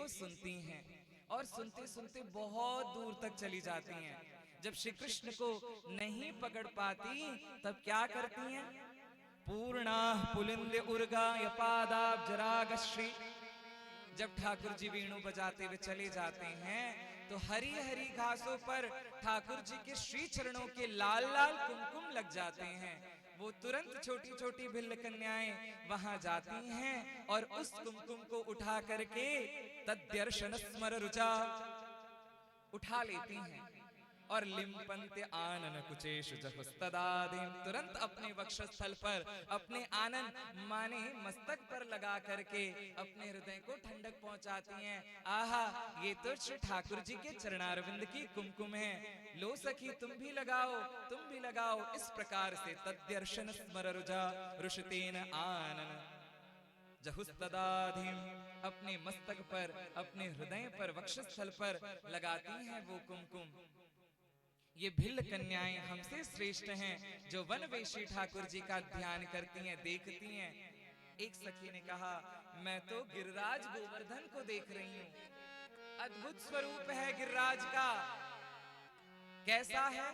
को सुनती हैं और सुनते सुनते बहुत दूर तक चली जाती हैं। जब श्री कृष्ण को नहीं पकड़ पाती तब क्या करती हैं? पूर्णा पुलिंद उर्गा यपादाब्जरागश्री। जब ठाकुर जी वीणु बजाते हुए चले जाते हैं तो हरी हरी घासों पर ठाकुर जी के श्री चरणों के लाल लाल कुमकुम लग जाते हैं। वो तुरंत छोटी छोटी भिल्ल कन्याएं वहां जाती हैं और उस कुमकुम को उठा करके तद्दर्शन स्मर रुचा उठा लेती हैं और लिम्पन्ते आनन कुचेषु जहुस्तदादिं, तुरंत अपने वक्षस्थल पर अपने आनन माने मस्तक पर लगा करके अपने हृदय को ठंडक पहुंचाती हैं। आहा, ये तो श्री ठाकुर जी के चरणारविंद की कुमकुम है। लो सखी तुम भी लगाओ, तुम भी लगाओ। इस प्रकार से तद्दर्शन स्मर रुजा रुषतेन आनन जहुस्तदाधिम, अपने मस्तक पर, अपने हृदय पर, वक्षस्थल पर लगाती हैं वो कुमकुम। ये भिल्ल कन्याएं हमसे श्रेष्ठ हैं जो वनवेशी ठाकुर जी का ध्यान करती हैं, देखती हैं। एक सखी ने कहा, मैं तो गिरिराज गोवर्धन को देख रही हूं। अद्भुत स्वरूप है गिरिराज का। कैसा है?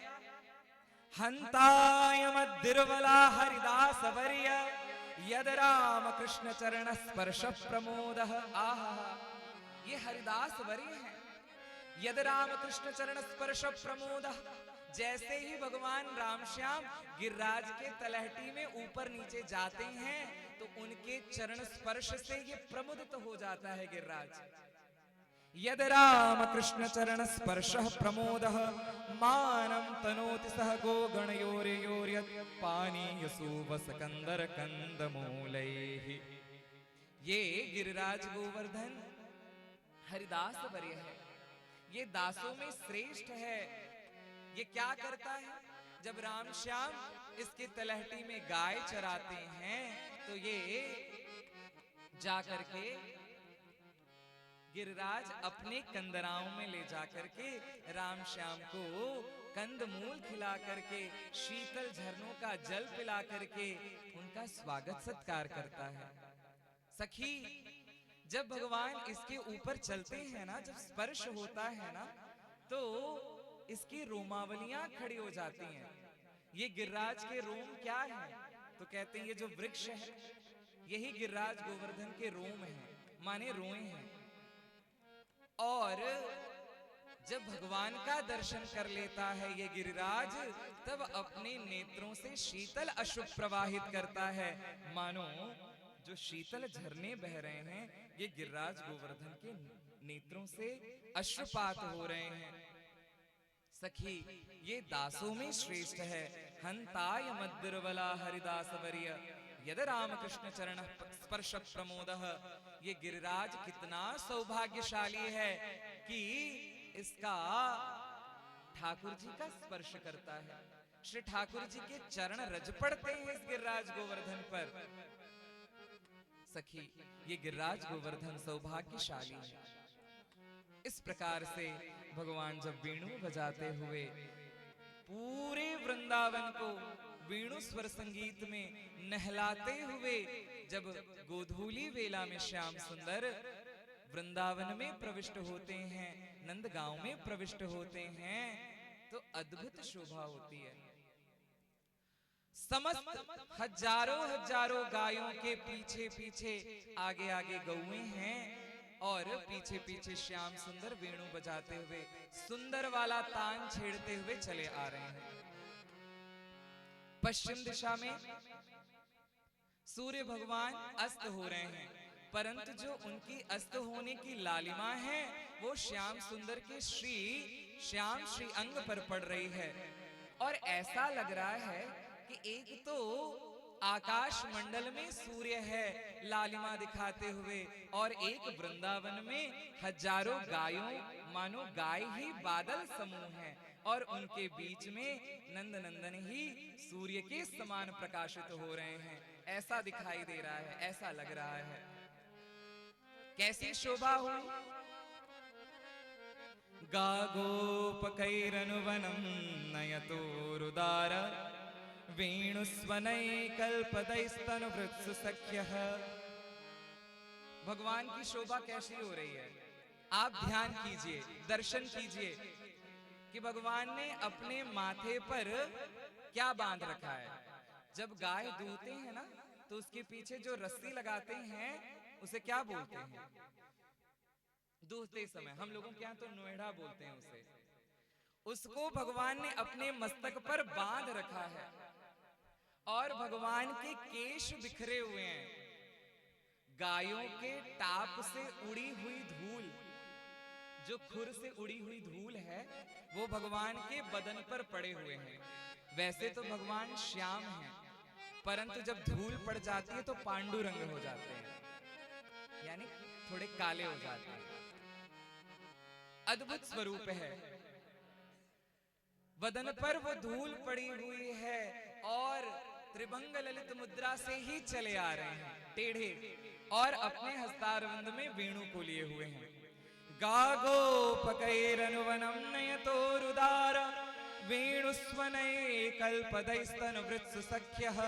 हंताय मद्दिर्वला हरिदास वर्य यद राम कृष्ण चरण स्पर्श प्रमोद। आहा, ये हरिदास वर्य हैं। यद राम कृष्ण चरण स्पर्श प्रमोद, जैसे ही भगवान राम श्याम गिरिराज के तलहटी में ऊपर नीचे जाते हैं तो उनके चरण स्पर्श से ये प्रमुदित हो जाता है गिरिराज। यद राम कृष्ण चरण स्पर्श प्रमोद मानम तनोति सह गो गणयोर्योर्यत् पानीय सुवसकंदर कंदमूलैः। ये गिरिराज गोवर्धन हरिदास वर्य है, ये दासों में श्रेष्ठ है। ये क्या करता है? जब राम श्याम इसके तलहटी में गाय चराते हैं तो ये जाकर के गिरिराज अपने कंदराओं में ले जाकर के राम श्याम को कंदमूल खिला करके, शीतल झरनों का जल पिला करके उनका स्वागत सत्कार करता है। सखी, जब भगवान इसके ऊपर चलते हैं ना, जब स्पर्श होता है ना, तो इसकी रोमावलियां खड़ी हो जाती हैं। ये गिरिराज के रोम क्या है? तो कहते हैं ये जो वृक्ष है यही गिरिराज गोवर्धन के रोम हैं, माने रोए हैं। और जब भगवान का दर्शन कर लेता है ये गिरिराज, तब अपने नेत्रों से शीतल अश्रु प्रवाहित करता है, मानो जो शीतल झरने बह रहे हैं ये गिरिराज गोवर्धन के नेत्रों से अश्रुपात हो रहे हैं। सखी, ये दासों में श्रेष्ठ है। हंताय मद्दिर्वला हरिदास वर्य यद राम कृष्ण चरण स्पर्श प्रमोद। ये गिरिराज कितना सौभाग्यशाली है कि इसका ठाकुर जी का स्पर्श करता है। श्री ठाकुर जी के चरण रज पड़ते हैं इस गिरिराज गोवर्धन पर। सखी, ये गिरिराज गोवर्धन सौभाग्यशाली है। इस प्रकार से भगवान जब वेणु बजाते हुए पूरे वृंदावन को वेणु स्वर संगीत में नहलाते हुए जब गोधूली वेला में श्याम सुंदर वृंदावन में प्रविष्ट होते हैं, नंदगांव में प्रविष्ट होते हैं, तो अद्भुत शोभा होती है। समस्त हजारों हजारों गायों के पीछे पीछे आगे आगे गौएं हैं और पीछे पीछे श्याम सुंदर वेणु बजाते हुए सुंदर वाला तान छेड़ते हुए चले आ रहे हैं। पश्चिम दिशा में सूर्य भगवान अस्त हो रहे हैं, परंतु जो उनकी अस्त होने की लालिमा है वो श्याम सुंदर के श्याम श्री अंग पर पड़ रही है। और ऐसा लग रहा है कि एक तो आकाश मंडल में सूर्य है लालिमा दिखाते हुए, और एक वृंदावन में हजारों गायों मानो गाय ही बादल समूह हैं, और उनके बीच में नंद नंदन ही सूर्य के समान प्रकाशित हो रहे हैं। ऐसा दिखाई दे रहा है, ऐसा लग रहा है। कैसी शोभा हुई। गा गोपकैरनुवनं नयतोरुदार वेणुस्वनैकल्पदैस्तनुभृत्सु सख्यः। भगवान की शोभा कैसी हो रही है? आप ध्यान कीजिए, दर्शन कीजिए कि भगवान ने अपने माथे पर क्या बांध रखा है। जब गाय दूहते हैं ना, तो उसके पीछे जो रस्सी लगाते हैं उसे क्या बोलते हैं? दूहते समय हम लोगों के यहाँ तो नोएडा बोलते हैं उसे। उसको भगवान ने अपने मस्तक पर बांध रखा है और भगवान के केश बिखरे हुए हैं। गायों के टाप से उड़ी हुई धूल, जो खुर से उड़ी हुई धूल है, वो भगवान के बदन पर पड़े हुए हैं। वैसे तो भगवान श्याम हैं, परंतु जब धूल पड़ जाती है तो पांडु रंग हो जाते हैं, यानी थोड़े काले हो जाते हैं। अद्भुत स्वरूप है। बदन पर वो धूल पड़ी हुई है और त्रिभंग ललित मुद्रा से ही चले आ रहे हैं, टेढ़े, और अपने हस्तारविंद में वेणु को लिए हुए हैं। गागो पकैरनुवनं नयतोरुदार वेणुस्वनये कल्पदैस्तनु वृत्सु सख्यः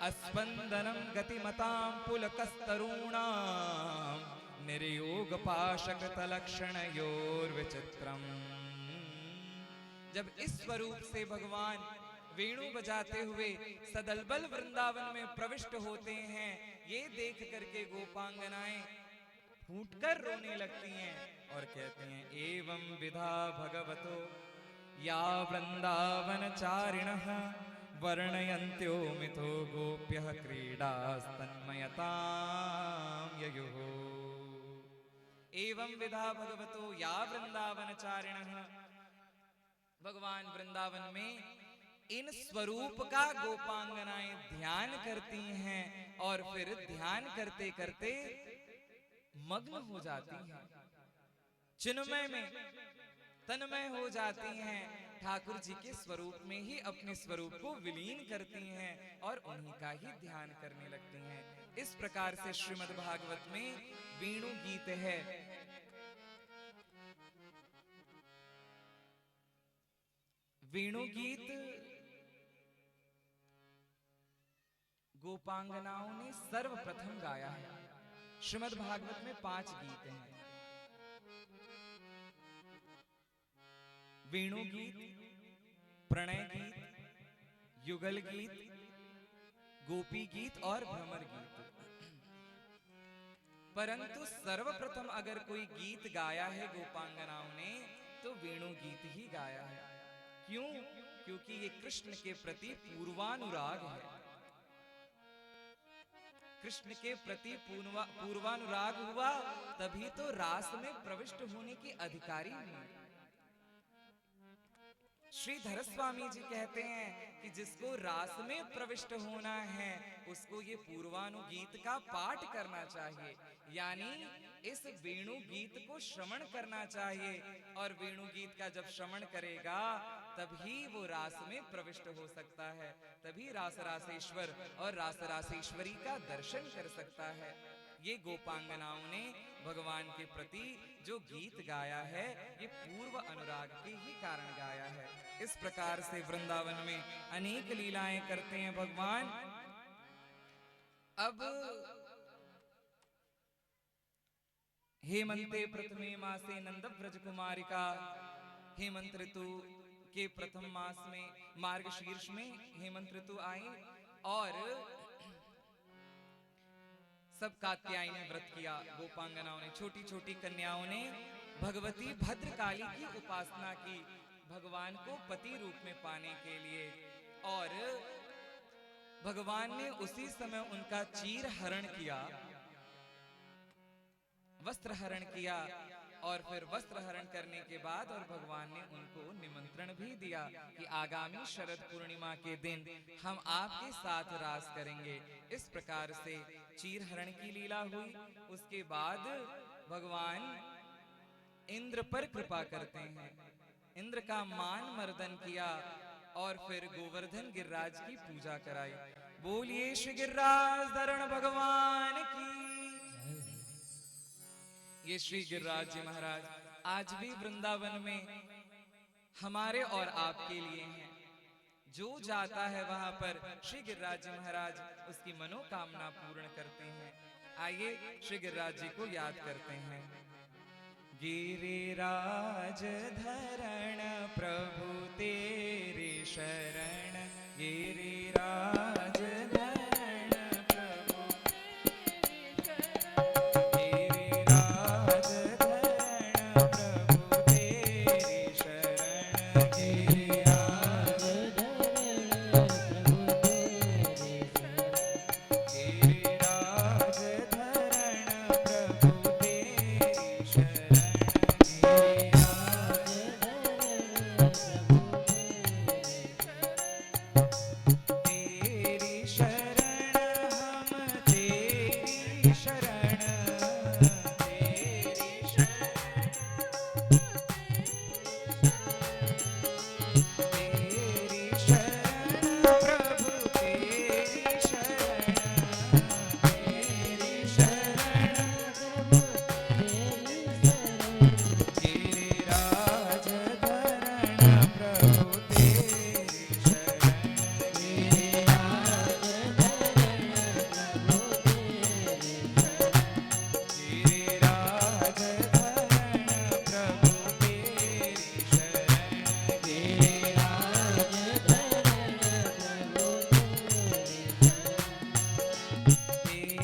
अस्पन्दनं गतिमतां पुलकस्तरूणां निर्योग पाशकतलक्षणयोर्विचित्रम्। जब इस स्वरूप से भगवान वेणु बजाते हुए सदलबल वृंदावन में प्रविष्ट होते हैं, ये देख करके गोपांगनाएं फूटकर रोने लगती हैं और कहती हैं, एवं विधा भगवतो या वृंदावनचारिणः वर्णयन्त्यो मिथो गोप्यः क्रीडास्तन्मयतां ययुः। एवं विधा भगवतो या वृंदावनचारिणः, भगवान वृंदावन में इन स्वरूप का गोपांगनाएं ध्यान करती हैं और फिर ध्यान करते करते मग्न हो जाती हैं, चिन्मय में तन्मय हो जाती हैं, ठाकुर जी के स्वरूप में ही अपने स्वरूप को विलीन करती हैं और उन्हीं का ही ध्यान करने लगती हैं। इस प्रकार से श्रीमद् भागवत में वेणु गीत है। वेणु गीत गोपांगनाओं ने सर्वप्रथम गाया है। श्रीमद् भागवत में 5 गीत हैं। वेणु गीत, प्रणय गीत, युगल गीत, गोपी गीत और भ्रमर गीत। परंतु सर्वप्रथम अगर कोई गीत गाया है गोपांगनाओं ने तो वेणु गीत ही गाया है। क्यों? क्योंकि ये कृष्ण के प्रति पूर्वानुराग है। कृष्ण के प्रति पूर्वानुराग हुआ तभी तो रास में प्रविष्ट होने की अधिकारी हुए। श्रीधर स्वामी जी कहते हैं कि जिसको रास में प्रविष्ट होना है उसको ये पूर्वानुगीत का पाठ करना चाहिए, यानी इस वेणु गीत को श्रवण करना चाहिए। और वेणु गीत का जब श्रवण करेगा तभी वो रास में प्रविष्ट हो सकता है, तभी रास रासेश्वर और रास रासेश्वरी का दर्शन कर सकता है। ये गोपांगनाओं ने भगवान के प्रति जो गीत गाया है ये पूर्व अनुराग के ही कारण गाया है। इस प्रकार से वृंदावन में अनेक लीलाएं करते हैं भगवान। अब हेमंते प्रथमे मासे नंद व्रज कुमारिका, हेमंत ऋतु के प्रथम मास में मार्गशीर्ष में हेमंत ऋतु आई और सब कात्यायनी व्रत किया। गोपांगनाओं ने, छोटी छोटी कन्याओं ने भगवती भद्रकाली की उपासना की भगवान को पति रूप में पाने के लिए, और भगवान ने उसी समय उनका चीर हरण किया, वस्त्र हरण किया। और फिर वस्त्र हरण करने के बाद और भगवान ने उनको निमंत्रण भी दिया कि आगामी शरद पूर्णिमा के दिन हम आपके साथ रास करेंगे। इस प्रकार से चीर हरण की लीला हुई। उसके बाद भगवान इंद्र पर कृपा करते हैं, इंद्र का मान मर्दन किया और फिर गोवर्धन गिरिराज की पूजा कराई। बोलिए श्री गिरिराज धरण भगवान की। ये श्री गिरिराज जी महाराज आज भी वृंदावन में हमारे और आपके लिए हैं। जो जाता है वहां पर श्री गिरिराज जी महाराज उसकी मनोकामना पूर्ण करते हैं। आइए श्री गिरिराज जी को याद करते हैं। गिरिराज धरण प्रभु तेरी शरण, गिरिराज धरण प्रभु गिरिराज धरण प्रभु तेरी शरण, गिरिराज गिरिराज धरण प्रभु तेरी शरण, तेरी शरण हम तेरी शरण, तेरी शरण तेरी शरण प्रभु तेरी शरण, तेरी शरण गिरिराज धरण प्रभु तेरी शरण, गिरिराज धरण प्रभु तेरी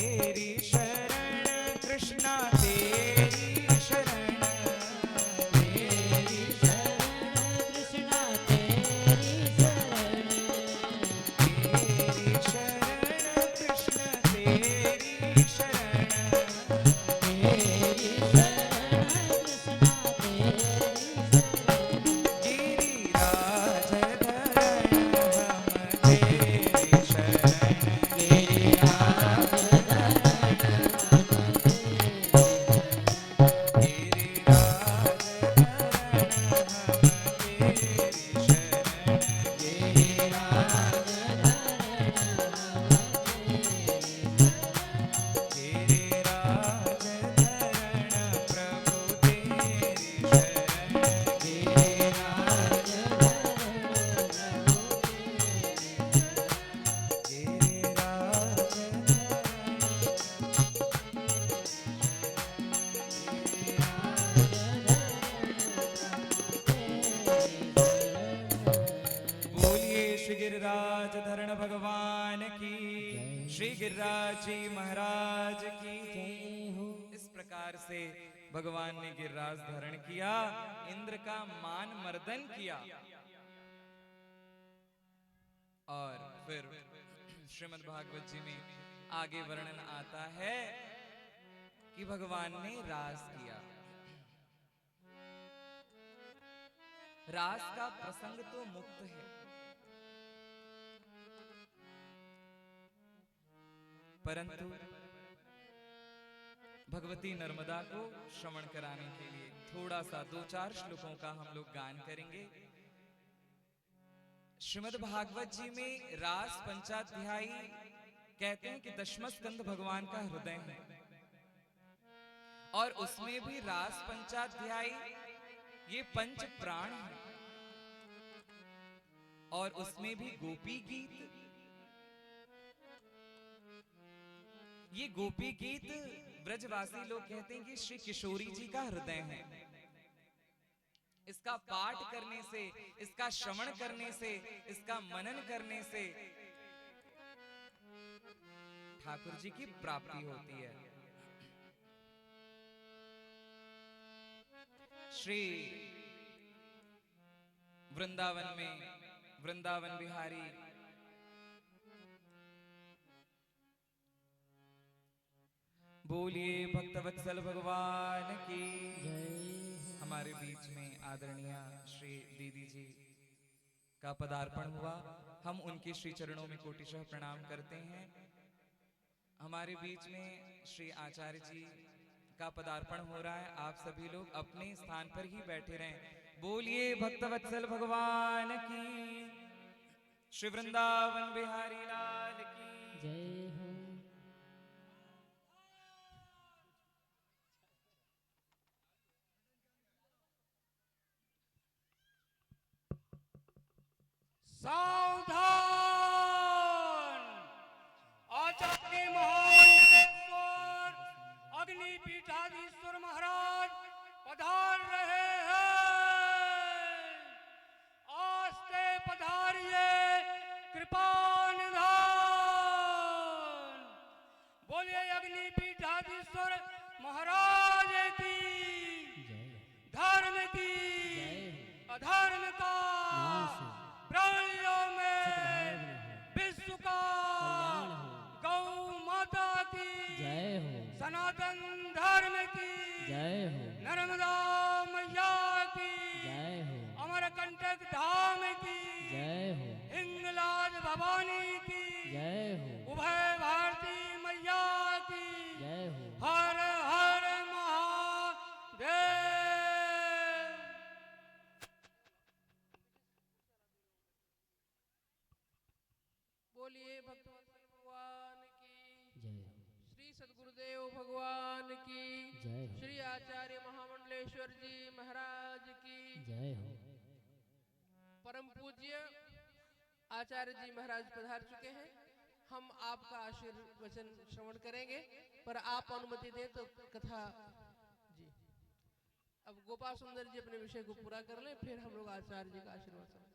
शरण, तेरी शरण कृष्णा तेरी शरण, तेरी तेरी शरण कृष्ण तेरी शरण, गिरिराज धरण हम तेरी शरण, गिरिराज धरण हम तेरी शरण, गिरिराज धरण प्रभु तेरी शरण, गिरिराज बोलिए श्री गिरिराज धरण भगवान की, श्री गिरिराज जी महाराज की। इस प्रकार से भगवान ने गिरिराज धारण किया, इंद्र का मान मर्दन किया। और फिर श्रीमद् भागवत जी में आगे वर्णन आता है कि भगवान ने रास किया। रास का प्रसंग तो मुक्त है, परंतु भगवती नर्मदा को श्रवण कराने के लिए थोड़ा सा 2-4 श्लोकों का हम लोग गान करेंगे। श्रीमद् भागवत जी में रास पंचाध्यायी कहते हैं कि 10वां स्कंद भगवान का हृदय है, और उसमें भी रास पंचाध्यायी ये पंच प्राण है, और उसमें भी गोपी गीत, ये गोपी गीत ब्रजवासी लोग कहते हैं कि श्री किशोरी जी का हृदय है। इसका पाठ करने से, इसका श्रवण करने से, इसका मनन करने से ठाकुर जी की प्राप्ति होती है। श्री वृंदावन में वृंदावन बिहारी बोलिए भक्तवत्सल भगवान की। हमारे बीच में आदरणीय श्री दीदी जी का पदार्पण हुआ, हम उनके श्री चरणों में कोटिशः प्रणाम करते हैं। हमारे बीच में श्री आचार्य जी का पदार्पण हो रहा है, आप सभी लोग अपने स्थान पर ही बैठे रहें। बोलिए भक्तवत्सल भगवान की, श्री वृंदावन बिहारी लाल की जय हो। सावधान! आचार्य महामंडलेश्वर अग्निपीठाधीश्वर महाराज पधार जय हो नर्मदा मैया की, जय हो अमरकंटक धाम की, जय हो हिंगलाज भवानी की, जय हो उभय भारती मैया की, जय हो हर हर महादेव। बोलिए भक्तवत्सल भगवान की, जय हो श्री सदगुरुदेव भगवान की, जय हो श्री आचार्य महामंडलेश्वर जी महाराज की, जय हो परम पूज्य आचार्य जी महाराज पधार चुके हैं। हम आपका आशीर्वचन श्रवण करेंगे, पर आप अनुमति दें तो कथा जी। अब गोपाल सुंदर जी अपने विषय को पूरा कर लें, फिर हम लोग आचार्य जी का आशीर्वचन।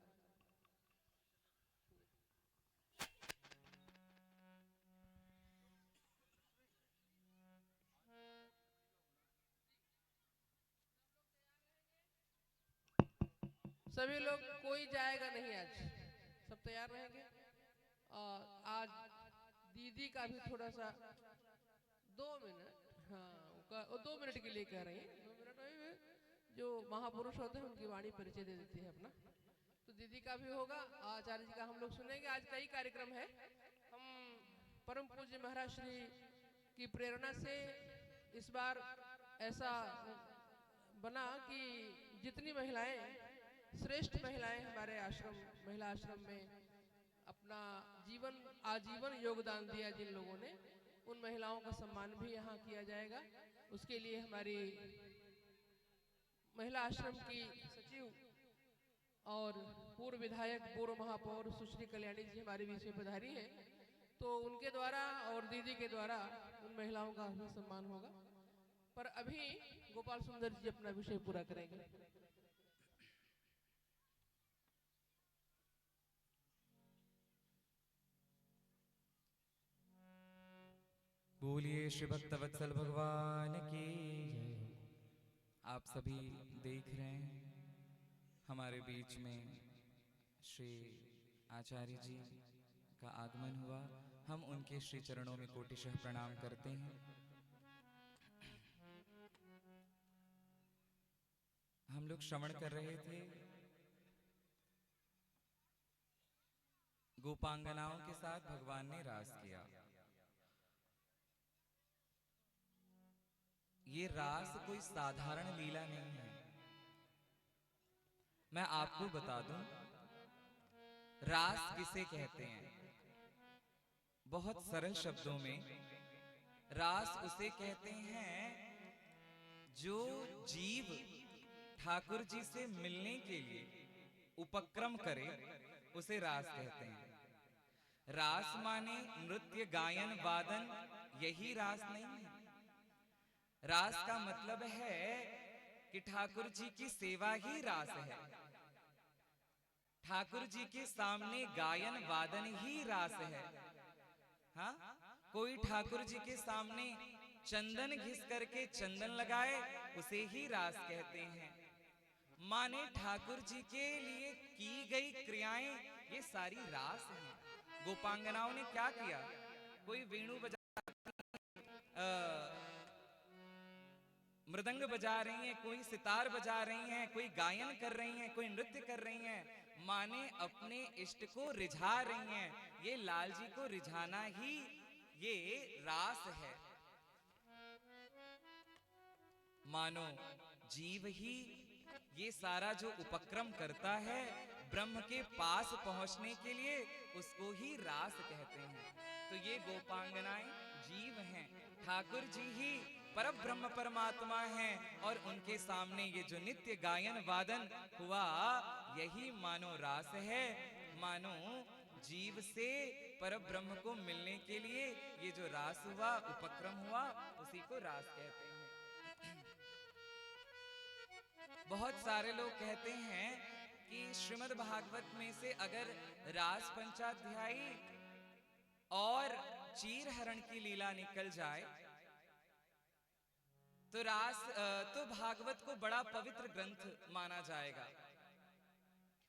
सभी लोग, कोई जाएगा नहीं आज, सब तैयार रहेंगे। और आज दीदी का भी थोड़ा सा 2 मिनट, हाँ वो 2 मिनट के लिए कह रही हैं, 2 मिनट में जो महापुरुष होते हैं उनकी वाणी परिचय दे देती है अपना। तो दीदी का भी होगा, आचार्य जी का हम लोग सुनेंगे। आज कई कार्यक्रम है। हम परम पूज्य महाराज श्री की प्रेरणा से इस बार ऐसा बना कि जितनी महिलाएं, श्रेष्ठ महिलाएं हमारे आश्रम, महिला आश्रम में अपना जीवन आजीवन योगदान दिया जिन लोगों ने, उन महिलाओं का सम्मान भी यहाँ किया जाएगा। उसके लिए हमारी महिला आश्रम की सचिव और पूर्व विधायक, पूर्व महापौर सुश्री कल्याणी जी हमारे बीच में पधारी है, तो उनके द्वारा और दीदी के द्वारा उन महिलाओं का भी सम्मान होगा। पर अभी गोपाल सुंदर जी अपना विषय पूरा करेंगे। बोलिए श्री भक्तवत्सल भगवान की। आप सभी देख रहे हैं हमारे बीच में श्री आचार्य जी का आगमन हुआ। हम उनके श्री चरणों में कोटिशः प्रणाम करते हैं। हम लोग श्रवण कर रहे थे गोपांगनाओं के साथ भगवान ने रास किया। ये रास कोई साधारण लीला नहीं है। मैं आपको बता दूं, रास किसे कहते हैं। बहुत सरल शब्दों में रास उसे कहते हैं जो जीव ठाकुर जी से मिलने के लिए उपक्रम करे, उसे रास कहते हैं। रास माने नृत्य, गायन, वादन, यही रास नहीं है। रास का मतलब है कि ठाकुर जी की सेवा ही रास है। ठाकुर जी के सामने गायन वादन ही रास है। हाँ, कोई ठाकुर जी के सामने चंदन घिस करके चंदन लगाए, उसे ही रास कहते हैं। माने ठाकुर जी के लिए की गई क्रियाएं ये सारी रास हैं। गोपांगनाओं ने क्या किया? कोई वेणु बजा, मृदंग बजा रही हैं, कोई सितार बजा रही हैं, कोई गायन कर रही हैं, कोई नृत्य कर रही हैं, माने अपने इष्ट को रिझा रही हैं। ये लाल जी को रिझाना ही ये रास है। मानो जीव ही ये सारा जो उपक्रम करता है ब्रह्म के पास पहुंचने के लिए, उसको ही रास कहते हैं। तो ये गोपांगनाएं जीव हैं, ठाकुर जी ही परम ब्रह्म परमात्मा हैं, और उनके सामने ये जो नित्य गायन वादन हुआ, यही मानो रास है। मानो जीव से परम ब्रह्म को मिलने के लिए ये जो रास हुआ, उपक्रम हुआ, उसी को रास कहते हैं। बहुत सारे लोग कहते हैं कि श्रीमद् भागवत में से अगर रास पंचाध्यायी और चीर हरण की लीला निकल जाए तो भागवत को बड़ा पवित्र ग्रंथ माना जाएगा।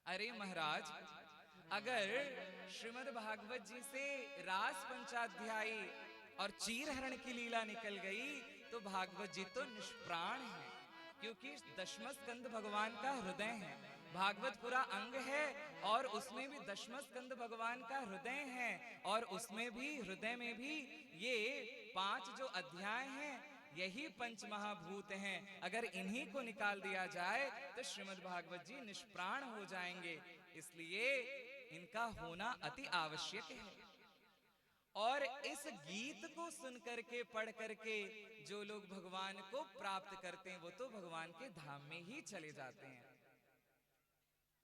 अरे महाराज, अगर श्रीमद् भागवत जी से रास पंचाध्यायी और चीर हरण की लीला निकल गई तो तो भागवत जी तो निष्प्राण है, क्योंकि दशम स्कंद भगवान का हृदय है। भागवत पूरा अंग है और उसमें भी दशम स्कंद भगवान का हृदय है, और उसमें भी हृदय में भी ये 5 जो अध्याय हैं यही पंच महाभूत हैं। अगर इन्हीं को निकाल दिया जाए तो श्रीमद् भागवत जी निष्प्राण हो जाएंगे, इसलिए इनका होना अति आवश्यक है। और इस गीत को सुन करके पढ़ करके जो लोग भगवान को प्राप्त करते हैं वो तो भगवान के धाम में ही चले जाते हैं।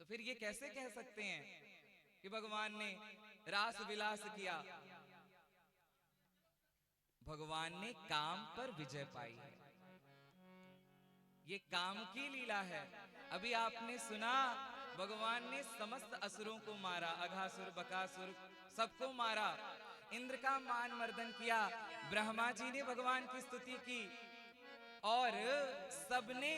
तो फिर ये कैसे कह सकते हैं कि भगवान ने रास विलास किया? भगवान ने काम पर विजय पाई है, ये काम की लीला है। अभी आपने सुना भगवान ने समस्त असुरों को मारा, अघासुर बकासुर सबको मारा, इंद्र का मान मर्दन किया, ब्रह्मा जी ने भगवान की स्तुति की और सबने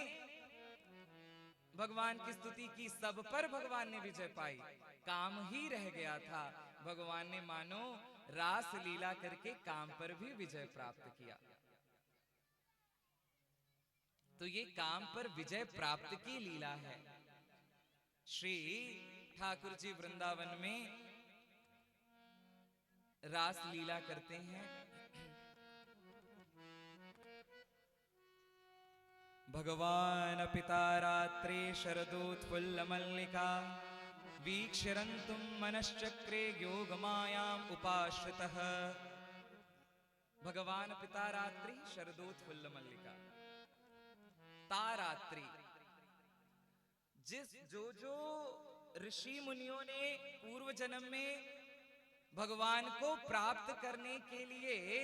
भगवान की स्तुति की, सब पर भगवान ने विजय पाई। काम ही रह गया था, भगवान ने मानो रास लीला करके काम पर भी विजय प्राप्त किया। तो ये काम पर विजय प्राप्त की लीला है। श्री ठाकुर जी वृंदावन में रास लीला करते हैं। भगवान पिता रात्रे शरदोत्फुल्ल मल्लिका वीक्षरन्तुं मनश्चक्रे योगमायाम् उपाश्रितः। भगवान पिता रात्रि शरदोत्फुल्ल मल्लिका, तारात्रि, जो ऋषि मुनियों ने पूर्व जन्म में भगवान को प्राप्त करने के लिए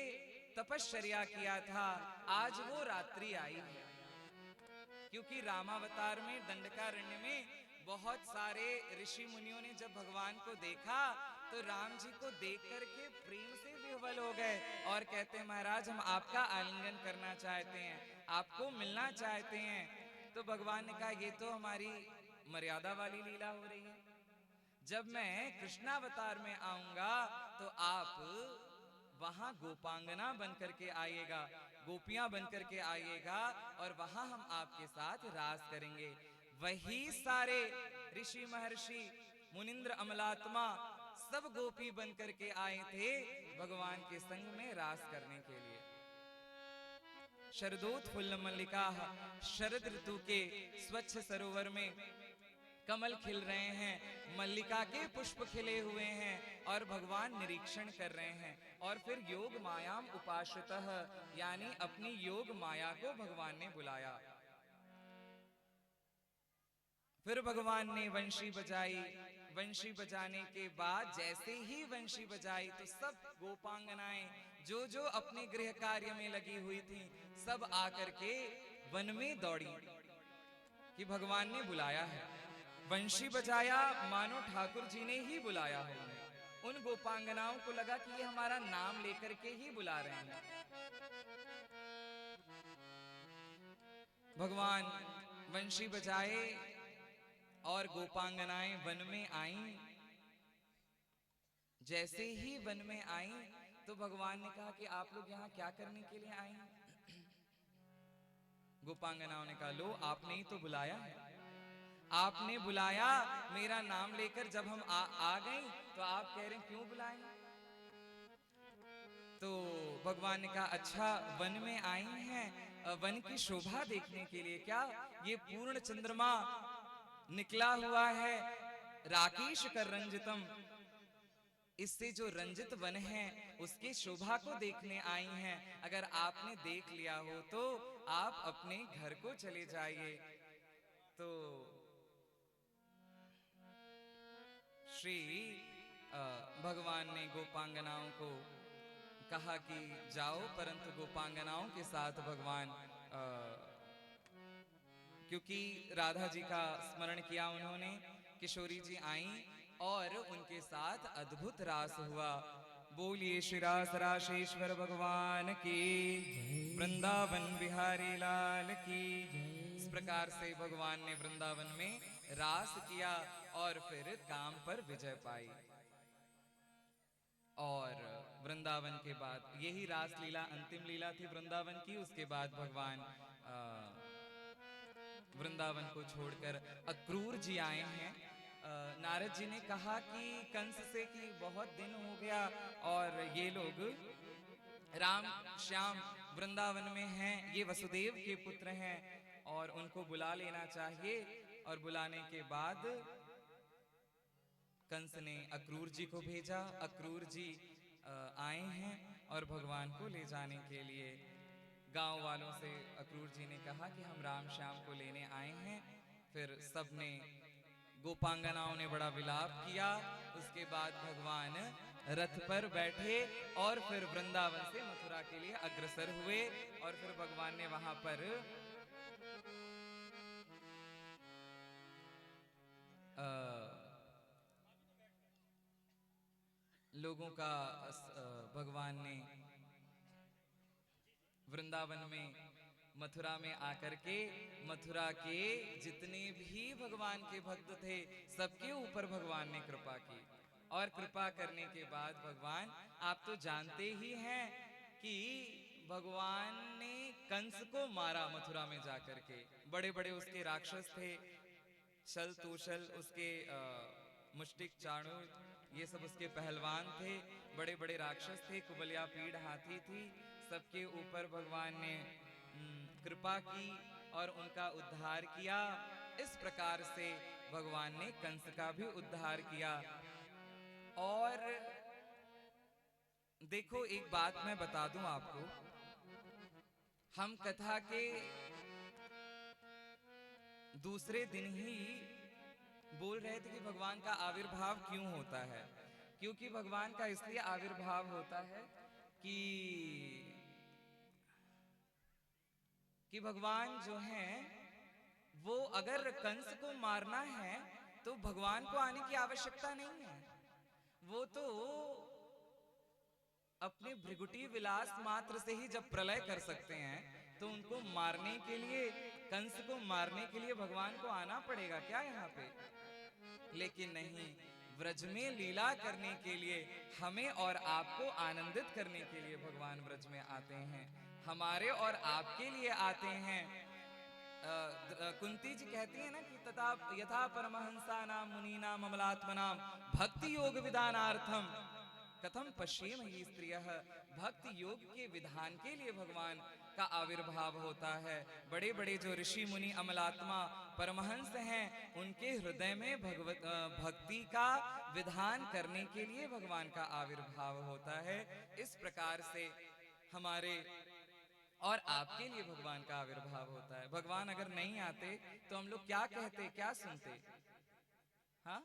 तपश्चर्या किया था, आज वो रात्रि आई है। क्योंकि रामावतार में दंडकारण्य में बहुत सारे ऋषि मुनियों ने जब भगवान को देखा तो राम जी को देख करके प्रेम से विह्वल हो गए और कहते हैं महाराज हम आपका आलिंगन करना चाहते हैं, आपको मिलना चाहते हैं। तो भगवान ने कहा ये तो हमारी मर्यादा वाली लीला हो रही है, जब मैं कृष्णावतार में आऊंगा तो आप वहां गोपांगना बन करके आइएगा, गोपियां बन करके आइएगा और वहां हम आपके साथ रास करेंगे। वही सारे ऋषि महर्षि मुनिंद्र अमलात्मा सब गोपी बन करके आए थे भगवान के संग में रास करने के लिए। शरदोत्फुल्ल मल्लिका, शरद ऋतु के स्वच्छ सरोवर में कमल खिल रहे हैं, मल्लिका के पुष्प खिले हुए हैं और भगवान निरीक्षण कर रहे हैं। और फिर योग मायाम उपाश्रितः, यानी अपनी योग माया को भगवान ने बुलाया। फिर भगवान ने वंशी बजाई, वंशी बजाने के बाद जैसे ही वंशी बजाई तो सब गोपांगनाएं जो जो अपने गृह कार्य में लगी हुई थी सब आकर के वन में दौड़ी कि भगवान ने बुलाया है। वंशी बजाया मानो ठाकुर जी ने ही बुलाया है। उन गोपांगनाओं को लगा कि ये हमारा नाम लेकर के ही बुला रहे हैं। भगवान वंशी बजाए और गोपांगनाएं वन में आईं। जैसे ही वन में आईं तो भगवान ने कहा कि आप लोग यहाँ क्या करने के लिए आई? गोपांगनाओं ने कहा लो आपने ही तो बुलाया है, आपने बुलाया मेरा नाम लेकर, जब हम आ गए तो आप कह रहे हैं क्यों बुलाएं? तो भगवान ने कहा अच्छा वन में आई हैं वन की शोभा देखने के लिए क्या? ये पूर्ण चंद्रमा निकला हुआ है राकेश कर रंजितम, इससे जो रंजित वन है उसकी शोभा को देखने आई हैं। अगर आपने देख लिया हो तो आप अपने घर को चले जाइए। तो श्री भगवान ने गोपांगनाओं को कहा कि जाओ, परंतु गोपांगनाओं के साथ भगवान क्योंकि राधा जी का स्मरण किया उन्होंने, किशोरी जी आई और उनके साथ अद्भुत रास हुआ। बोलिए श्री रास राशेश्वर भगवान की, वृंदावन बिहारी लाल की। इस प्रकार से भगवान ने वृंदावन में रास किया और फिर काम पर विजय पाई। और वृंदावन के बाद यही रास लीला अंतिम लीला थी वृंदावन की। उसके बाद भगवान वृंदावन को छोड़कर अक्रूर जी आए हैं। नारद जी ने कहा कि कंस से कि बहुत दिन हो गया और ये लोग राम श्याम वृंदावन में हैं, ये वसुदेव के पुत्र हैं और उनको बुला लेना चाहिए। और बुलाने के बाद कंस ने अक्रूर जी को भेजा। अक्रूर जी आए हैं और भगवान को ले जाने के लिए गांव वालों से अक्रूर जी ने कहा कि हम राम श्याम को लेने आए हैं। फिर सबने गोपांगनाओं ने बड़ा विलाप किया। उसके बाद भगवान रथ पर बैठे और फिर वृंदावन से मथुरा के लिए अग्रसर हुए। और फिर भगवान ने वहां पर लोगों का भगवान ने वृंदावन में मथुरा में आकर के मथुरा के जितने भी भगवान के भक्त थे सबके ऊपर भगवान ने कृपा की। और कृपा करने के बाद भगवान, आप तो जानते ही हैं कि भगवान ने कंस को मारा मथुरा में जाकर के। बड़े बड़े उसके राक्षस थे, छल तोषल उसके मुष्टिक चाणूर, ये सब उसके पहलवान थे। बड़े बड़े राक्षस थे, कुबलिया पीड़ हाथी थी। सबके ऊपर भगवान ने कृपा की और उनका उद्धार किया। इस प्रकार से भगवान ने कंस का भी उद्धार किया। और देखो एक बात मैं बता दूं आपको, हम कथा के दूसरे दिन ही बोल रहे थे कि भगवान का आविर्भाव क्यों होता है। क्योंकि भगवान का इसलिए आविर्भाव होता है कि भगवान जो हैं वो अगर कंस को मारना है तो भगवान को आने की आवश्यकता नहीं है। वो तो अपने भृगुटी विलास मात्र से ही जब प्रलय कर सकते हैं तो उनको मारने के लिए, कंस को मारने के लिए भगवान को आना पड़ेगा क्या यहाँ पे? लेकिन नहीं, व्रज में लीला करने के लिए, हमें और आपको आनंदित करने के लिए भगवान व्रज में आते हैं, हमारे और आपके लिए आते हैं। कुंती जी कहती है ना कि तथा यथा परमहंसानां मुनीनां अमलात्मनां भक्ति योग विधानार्थम कथम पश्येम हि स्त्रियः। भक्ति योग के विधान के लिए भगवान का आविर्भाव होता है। बड़े बड़े जो ऋषि मुनि अमलात्मा परमहंस हैं, उनके हृदय में भक्ति का विधान करने के लिए भगवान का आविर्भाव होता है। इस प्रकार से हमारे और आपके लिए भगवान का आविर्भाव होता है। भगवान अगर नहीं आते तो हम लोग क्या कहते, क्या सुनते? हाँ,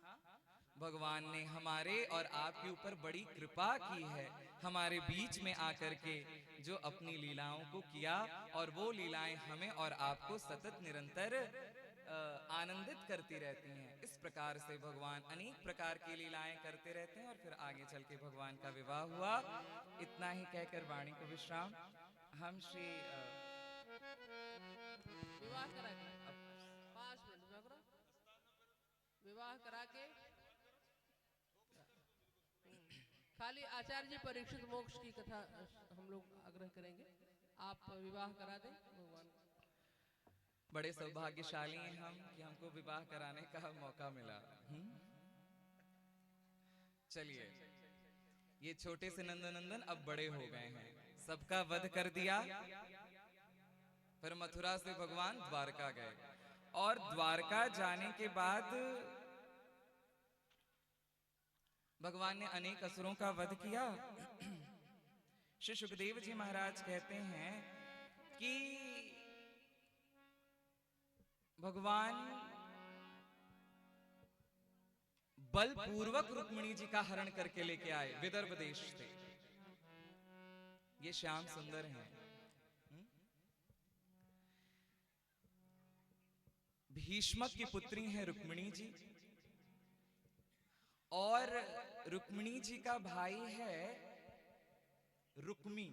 भगवान ने हमारे और आपके ऊपर बड़ी कृपा की है, हमारे बीच में आकर के जो अपनी लीलाओं को किया, और वो लीलाएं हमें और आपको सतत निरंतर आनंदित करती रहती हैं। इस प्रकार से भगवान अनेक प्रकार की लीलाएं करते रहते हैं। और फिर आगे चल के भगवान का विवाह हुआ। इतना ही कहकर वाणी को विश्राम। हम श्री विवाह करा के 5 मिनट विवाह करा के खाली आचार्य जी परीक्षित मोक्ष की कथा हम लोग आग्रह करेंगे, आप विवाह करा दें। भगवान बड़े सौभाग्यशाली हैं हम कि हमको विवाह कराने का मौका मिला। चलिए, ये छोटे से नंदनंदन अब बड़े हो गए हैं, सबका वध कर दिया। फिर मथुरा से भगवान द्वारका गए, और द्वारका जाने के बाद भगवान ने अनेक असुरों का वध किया। श्री सुखदेव जी महाराज कहते हैं कि भगवान बलपूर्वक रुक्मिणी जी का हरण करके लेके आए विदर्भ देश से। ये श्याम सुंदर हैं। भीष्मक की पुत्री हैं रुक्मिणी जी, और रुक्मिणी जी का भाई है रुक्मी।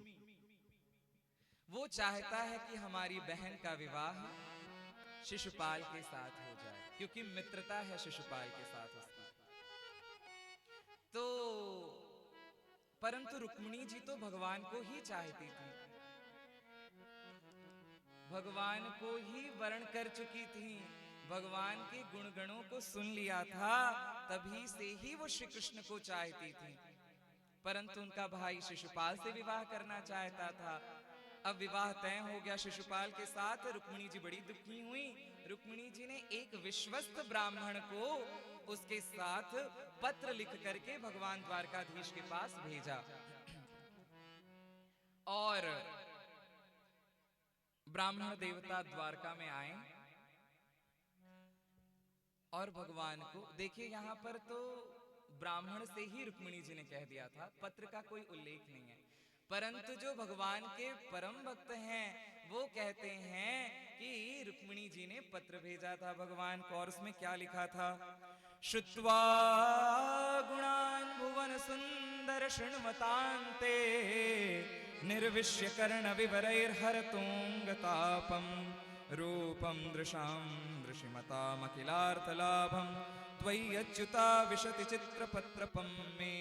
वो चाहता है कि हमारी बहन का विवाह शिशुपाल के साथ हो जाए, क्योंकि मित्रता है शिशुपाल के साथ उसकी। तो परंतु रुक्मिणी जी तो भगवान को ही चाहती थी, भगवान को ही वर्ण कर चुकी थी, भगवान के गुणगणों को सुन लिया था, तभी से ही वो श्री कृष्ण को चाहती थी। परंतु उनका भाई शिशुपाल से विवाह करना चाहता था। अब विवाह तय हो गया शिशुपाल के साथ। रुक्मिणी जी बड़ी दुखी हुई। रुक्मिणी जी ने एक विश्वस्त ब्राह्मण को उसके साथ पत्र लिख करके भगवान द्वारकाधीश के पास भेजा और ब्राह्मण देवता द्वारका में आए और भगवान को देखिए, यहां पर तो ब्राह्मण से ही रुक्मिणी जी ने कह दिया था, पत्र का कोई उल्लेख नहीं है। परंतु जो भगवान के परम भक्त हैं वो कहते हैं कि रुक्मिणी जी ने पत्र भेजा था भगवान को, और उसमें क्या लिखा था? श्रुत्वा गुणान् भुवन सुंदर शृण्वतान्ते निर्विश्य कर्ण विवरैर्हरतोंगतापम रूपम दृशां दृशिमतामखिलार्थलाभं त्वयि अच्युता विशति चित्रपत्रपं मे।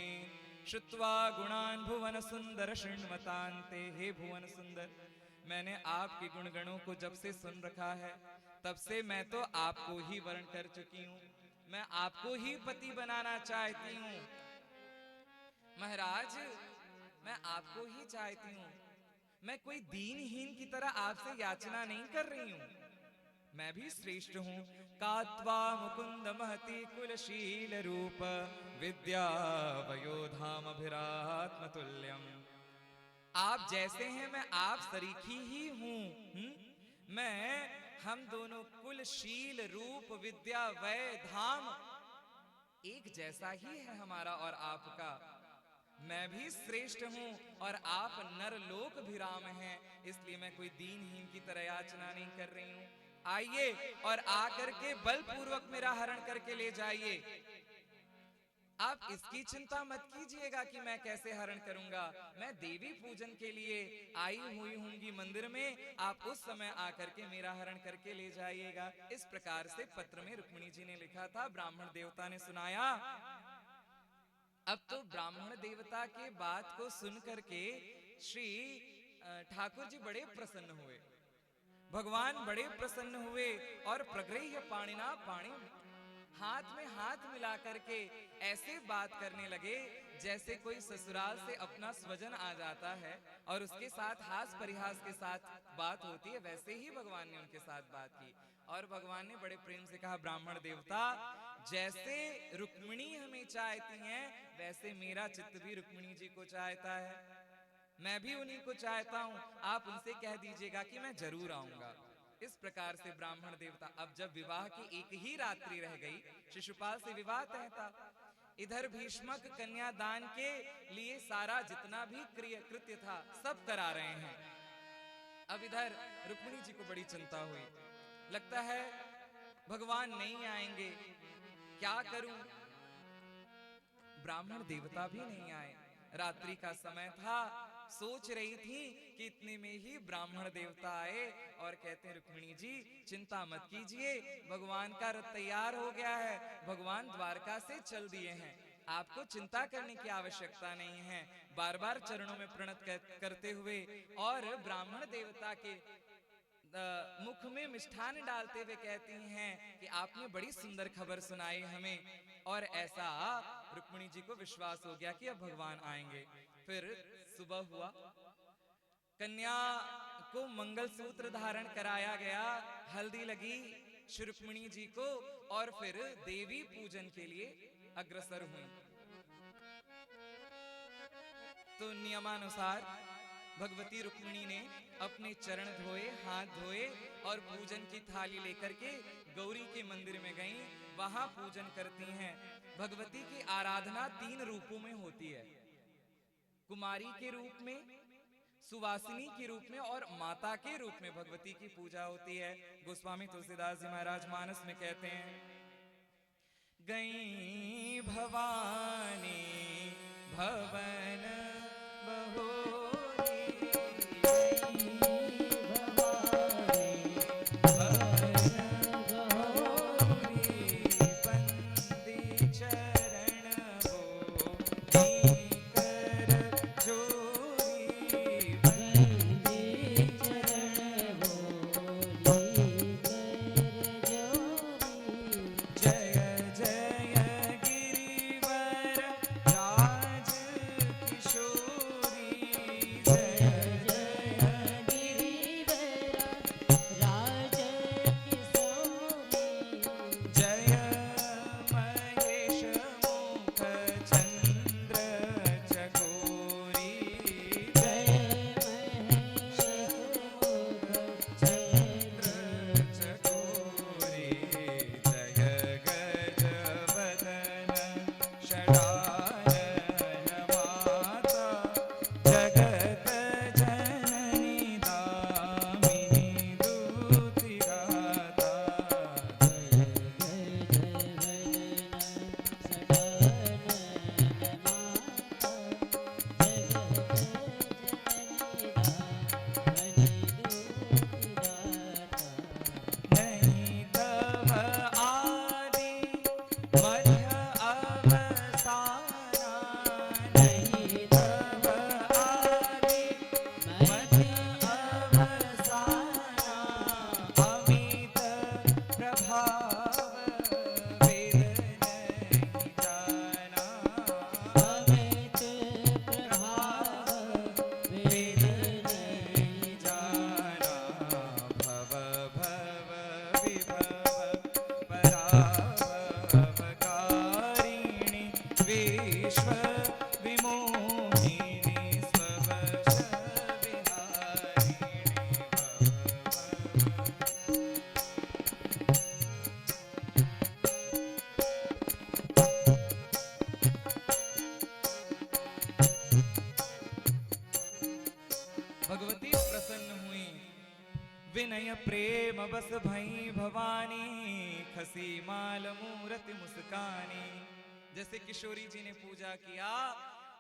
श्रुत्वा गुणान् भुवन सुंदर शृण्वतान्ते, हे भुवन सुंदर, मैंने आपके गुणगणों को जब से सुन रखा है तब से मैं तो आपको ही वर्ण कर चुकी हूँ, मैं आपको ही पति बनाना चाहती हूँ। महाराज, मैं आपको ही चाहती हूँ, मैं कोई दीनहीन की तरह आपसे याचना नहीं कर रही हूँ, मैं भी श्रेष्ठ हूँ। कात्वा मुकुंद महति कुलशील रूप विद्या वयोधाम अभिरात्म तुल्यम। आप जैसे हैं मैं आप सरीखी ही हूँ। मैं, हम दोनों कुलशील रूप विद्या वय धाम एक जैसा ही है हमारा और आपका। मैं भी श्रेष्ठ हूँ और आप नरलोक भिराम हैं, इसलिए मैं कोई दीनहीन की तरह याचना नहीं कर रही हूँ। आइए और आकर के बलपूर्वक मेरा हरण करके ले जाइए। आप इसकी चिंता मत कीजिएगा कि मैं कैसे हरण करूंगा, मैं देवी पूजन के लिए आई हुई होंगी मंदिर में, आप उस समय आकर के मेरा हरण करके ले जाइएगा। इस प्रकार से पत्र में रुक्मिणी जी ने लिखा था, ब्राह्मण देवता ने सुनाया। अब तो ब्राह्मण देवता के बात को सुन करके श्री ठाकुर जी बड़े प्रसन्न हुए, भगवान बड़े प्रसन्न हुए और प्रगृह्य पाणिना पाणि, हाथ में हाथ मिला करके ऐसे बात करने लगे जैसे कोई ससुराल से अपना स्वजन आ जाता है और उसके साथ हास परिहास के साथ बात होती है, वैसे ही भगवान ने उनके साथ बात की। और भगवान ने बड़े प्रेम से कहा, ब्राह्मण देवता, जैसे रुक्मिणी हमें चाहती हैं वैसे मेरा चित्त भी रुक्मिणी जी को चाहता है, मैं भी उन्हीं को चाहता हूँ, आप उनसे कह दीजिएगा कि मैं जरूर आऊंगा। इस प्रकार से ब्राह्मण देवता, अब जब विवाह की एक ही रात्रि रह गई, शिशुपाल से विवाह तय था, इधर भीष्मक कन्यादान के लिए सारा जितना भी कृत्य था सब करा रहे हैं। अब इधर रुक्मिणी जी को बड़ी चिंता हुई, लगता है भगवान नहीं आएंगे, क्या करूं? ब्राह्मण देवता भी नहीं आए, रात्रि का समय था, सोच रही थी कि इतने में ही ब्राह्मण देवता आए और कहते हैं, रुक्मिणी जी चिंता मत कीजिए, भगवान का रथ तैयार हो गया है, भगवान द्वारका से चल दिए हैं, आपको चिंता करने की आवश्यकता नहीं है। बार बार चरणों में प्रणत करते हुए और ब्राह्मण देवता के मुख में मिष्ठान डालते हुए कहती हैं कि आपने बड़ी सुंदर खबर सुनाई हमें, और ऐसा रुक्मिणी जी को विश्वास हो गया कि अब भगवान आएंगे। फिर सुबह हुआ, कन्या को मंगलसूत्र धारण कराया गया, हल्दी लगी श्री रुक्मिणी जी को, और फिर देवी पूजन के लिए अग्रसर हुई। तो नियमानुसार भगवती रुक्मिणी ने अपने चरण धोए, हाथ धोए और पूजन की थाली लेकर के गौरी के मंदिर में गईं, वहां पूजन करती हैं। भगवती की आराधना 3 रूपों में होती है, कुमारी के रूप में, सुवासिनी के रूप में और माता के रूप में भगवती की पूजा होती है। गोस्वामी तुलसीदास जी महाराज मानस में कहते हैं, गई भवानी भवन बहोरी, बंदी चरण वो कर प्रभाव वेद नहीं जाना, अमित प्रभाव वेद नहीं जाना। भव भव विभव पराभवकारिणि विश्व विमोहिनी स्ववश विहारिणि भगवती प्रसन्न हुई, विनय प्रेम बस भई भवानी, खसी माल मूरति मुस्कानी। जैसे किशोरी जी ने पूजा किया,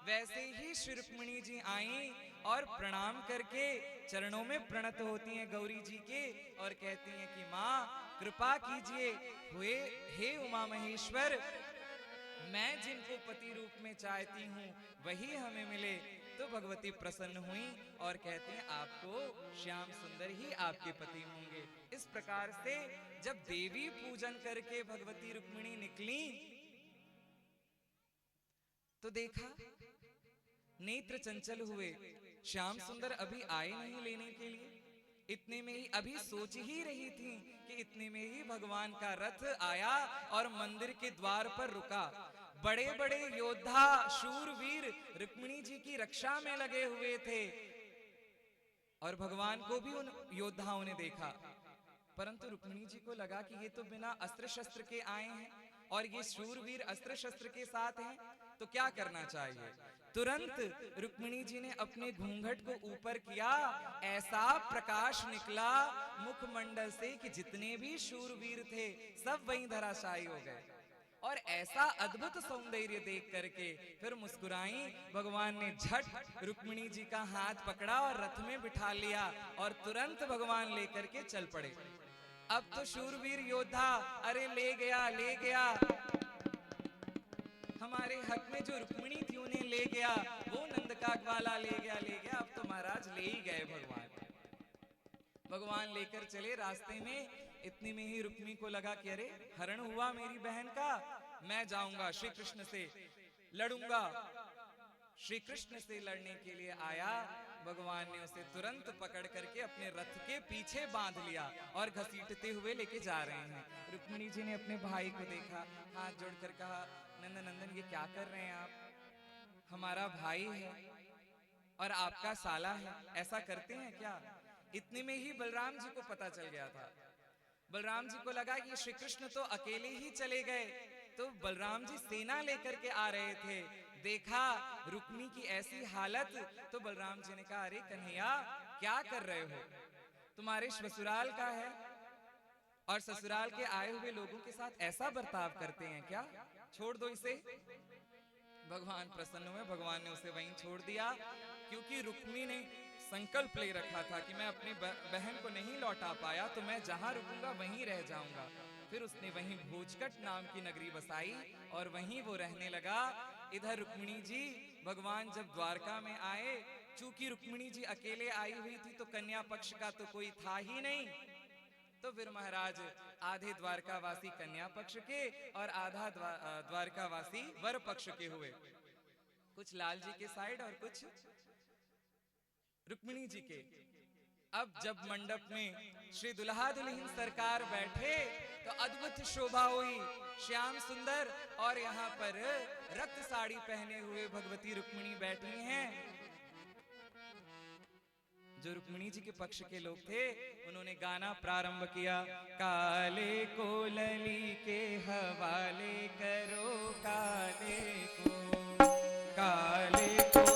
वैसे ही श्री रुक्मिणी जी आई और प्रणाम करके चरणों में प्रणत होती हैं गौरी जी के और कहती हैं कि माँ कृपा कीजिए, हुए हे उमा महेश्वर, मैं जिनको पति रूप में चाहती हूँ वही हमें मिले। तो भगवती प्रसन्न हुई और कहते हैं आपको श्याम सुंदर ही आपके पति होंगे। इस प्रकार से जब देवी पूजन करके भगवती रुक्मिणी निकली तो देखा नेत्र चंचल हुए, श्याम सुंदर अभी आए नहीं लेने के लिए। इतने में ही अभी सोच ही रही थी कि इतने में ही भगवान का रथ आया और मंदिर के द्वार पर रुका। बड़े बड़े योद्धा शूरवीर रुक्मिणी जी की रक्षा में लगे हुए थे और भगवान को भी उन योद्धाओं ने देखा, परंतु रुक्मिणी जी को लगा कि ये तो बिना अस्त्र शस्त्र के आए हैं और ये शूरवीर अस्त्र शस्त्र के साथ हैं, तो क्या करना चाहिए। तुरंत रुक्मिणी जी ने अपने घूंघट को ऊपर किया, ऐसा प्रकाश निकला मुखमंडल से कि जितने भी शूरवीर थे सब वहीं धराशायी हो गए। और ऐसा अद्भुत सौंदर्य देख करके फिर मुस्कुराई। भगवान ने झट रुक्मिणी जी का हाथ पकड़ा और रथ में बिठा लिया और तुरंत भगवान लेकर के चल पड़े। अब तो शूरवीर योद्धा अरे ले गया हमारे हक में जो रुक्मिणी थी उन्हें ले गया, वो नंदकाक वाला ले गया। अब तो महाराज ले ही गए भगवान लेकर चले। रास्ते में इतनी में ही रुक्मिणी को लगा कि अरे हरण हुआ मेरी बहन का, मैं जाऊंगा श्री कृष्ण से लड़ूंगा। श्री कृष्ण से लड़ने के लिए आया, भगवान ने उसे तुरंत पकड़ करके अपने रथ के पीछे बांध लिया और घसीटते हुए लेके जा रहे हैं। रुक्मिणी जी ने अपने भाई को देखा, हाथ जोड़कर कहा, नंदन ये क्या कर रहे हैं आप, हमारा भाई है और आपका साला है, ऐसा करते हैं क्या। इतने में ही बलराम जी को पता चल गया था। बलराम जी को लगा कि श्री कृष्ण तो अकेले ही चले गए, तो बलराम जी सेना लेकर के आ रहे थे। देखा रुक्मिणी की ऐसी हालत, तो बलराम जी ने कहा, अरे कन्हैया क्या कर रहे हो, तुम्हारे ससुराल का है और ससुराल के आए हुए लोगों के साथ ऐसा बर्ताव करते हैं क्या, छोड़ दो इसे। भगवान प्रसन्न हुए, भगवान ने उसे वहीं छोड़ दिया, क्योंकि रुक्मिणी ने संकल्प ले रखा था कि मैं अपनी बहन को नहीं लौटा पाया तो मैं जहां रुकूंगा वहीं रह जाऊंगा। फिर उसने वहीं भोजकट नाम की नगरी बसाई और वहीं वो रहने लगा। इधर रुक्मिणी जी भगवान जब द्वारका में आए, चूंकि रुक्मिणी जी अकेले आई हुई थी तो कन्या पक्ष का तो कोई था ही नहीं, तो फिर महाराज आधे द्वारकावासी कन्या पक्ष के और आधा द्वारकावासी वर पक्ष के हुए, कुछ लाल जी के साइड और कुछ रुक्मिणी जी के। अब जब मंडप में श्री दुल्हा दुल्हन सरकार बैठे तो अद्भुत शोभा हुई, श्याम सुंदर और यहाँ पर रक्त साड़ी पहने हुए भगवती रुक्मिणी बैठी हैं। जो रुक्मिणी जी के पक्ष के लोग थे उन्होंने गाना प्रारंभ किया, काले को लली के हवाले करो, काले को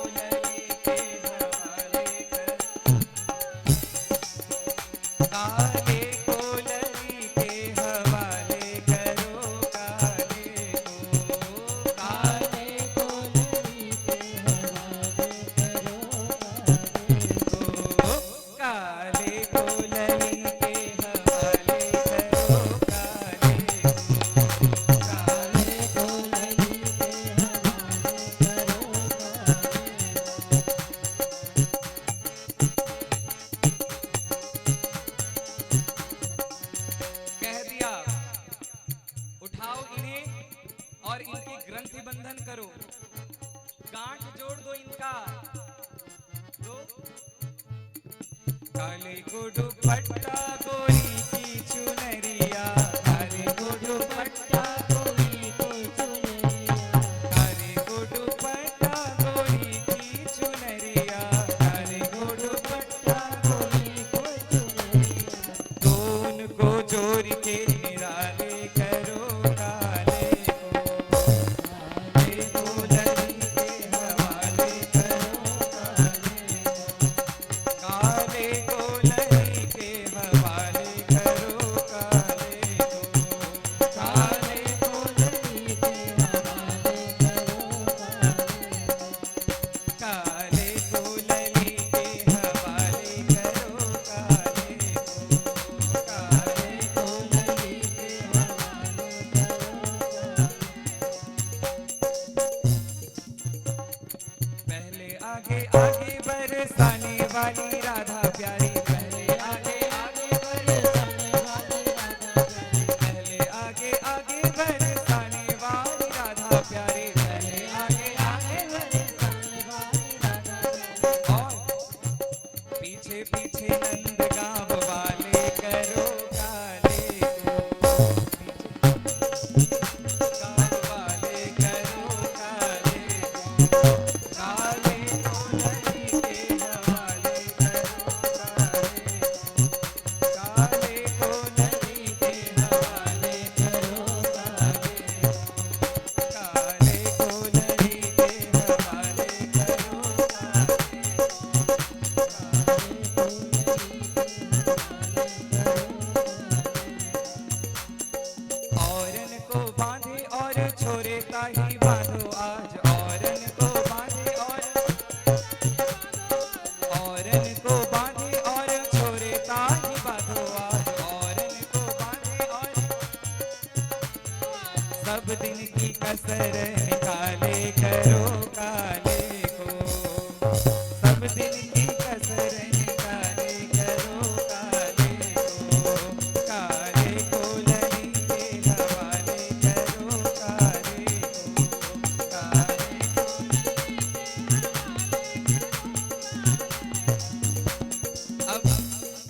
लली के हवाले करो, काले को लली के हवाले करो, काले को लली के हवाले करो, काले को लली के हवाले करो, काले को ग्रंथि बंधन करो, गांठ जोड़ दो इनका। दो काले को दुपट्टा गोरी की चुनरिया, काले को दुपट्टा गोरी की चुनरिया, काले को दुपट्टा गोरी की चुनरिया, काले को दुपट्टा गोरी की चुनरिया। दोनों को जोड़ के निराले करो काले को, काले को लड़ी के हवाले करो काले को, काले को लड़ी के हवाले करो काले को, काले को लड़ी के हवाले करो काले को, काले को लड़ी के हवाले करो काले को, काले को लड़ी के हवाले करो। पहले आगे आगे बरसाने वाली राधा प्यारी, पहले आगे आगे बरसाने वाली राधा प्यारी, पहले आगे आगे बरसाने वाली राधा प्यारी, पहले आगे आगे बरसाने वाली राधा प्यारी। और पीछे पीछे नंद गाँव वाले करो काले को, गाँव वाले करो काले को, काले को लड़ी के हवाले करो काले को, काले को लड़ी के हवाले करो काले को, काले को लड़ी के हवाले करो औरन को बांधे और छोरे ताही बांधो आज, औरन को बांधे औरन को बांधे और छोरे ताही बांधो आज, औरन को बांधे और सब दिन की कसर निकाले करो काले को, सब दिन की कसर निकाले करो काले को, काले को लड़ी के हवाले करो काले को, काले को। अब